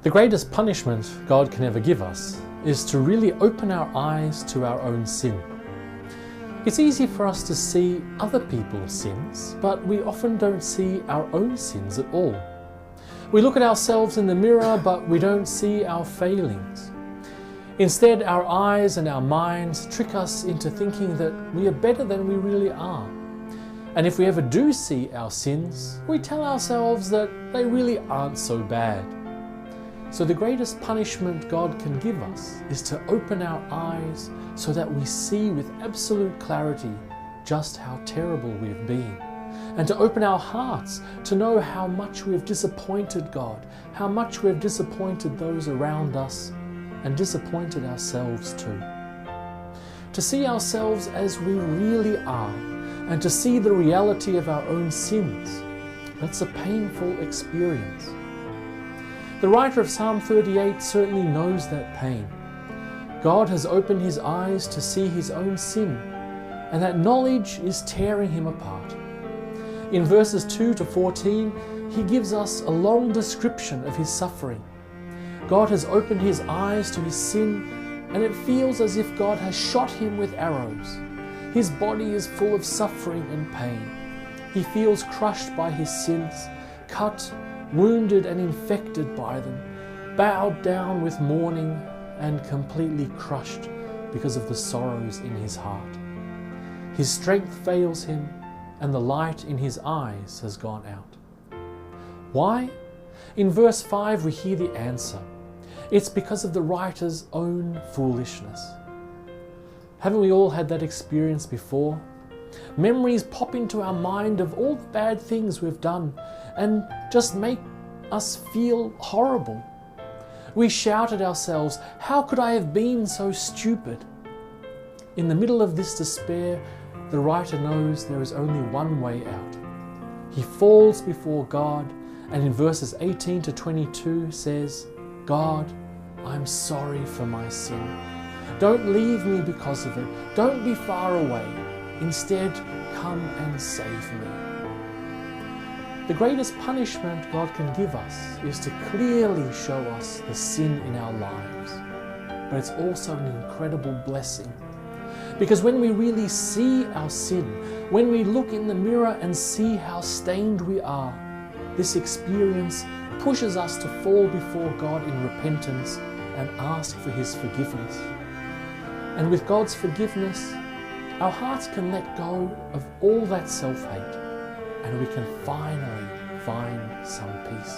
The greatest punishment God can ever give us is to really open our eyes to our own sin. It's easy for us to see other people's sins, but we often don't see our own sins at all. We look at ourselves in the mirror, but we don't see our failings. Instead, our eyes and our minds trick us into thinking that we are better than we really are. And if we ever do see our sins, we tell ourselves that they really aren't so bad. So the greatest punishment God can give us is to open our eyes so that we see with absolute clarity just how terrible we've been, and to open our hearts to know how much we've disappointed God, how much we've disappointed those around us, and disappointed ourselves too. To see ourselves as we really are, and to see the reality of our own sins, that's a painful experience. The writer of Psalm 38 certainly knows that pain. God has opened his eyes to see his own sin, and that knowledge is tearing him apart. In verses 2 to 14, he gives us a long description of his suffering. God has opened his eyes to his sin, and it feels as if God has shot him with arrows. His body is full of suffering and pain. He feels crushed by his sins, cut, wounded and infected by them, bowed down with mourning and completely crushed because of the sorrows in his heart. His strength fails him and the light in his eyes has gone out. Why? In verse 5 we hear the answer. It's because of the writer's own foolishness. Haven't we all had that experience before? Memories pop into our mind of all the bad things we've done and just make us feel horrible. We shout at ourselves, "How could I have been so stupid?" In the middle of this despair, the writer knows there is only one way out. He falls before God and in verses 18 to 22 says, "God, I'm sorry for my sin. Don't leave me because of it. Don't be far away. Instead, come and save me." The greatest punishment God can give us is to clearly show us the sin in our lives. But it's also an incredible blessing. Because when we really see our sin, when we look in the mirror and see how stained we are, this experience pushes us to fall before God in repentance and ask for his forgiveness. And with God's forgiveness, our hearts can let go of all that self-hate, and we can finally find some peace.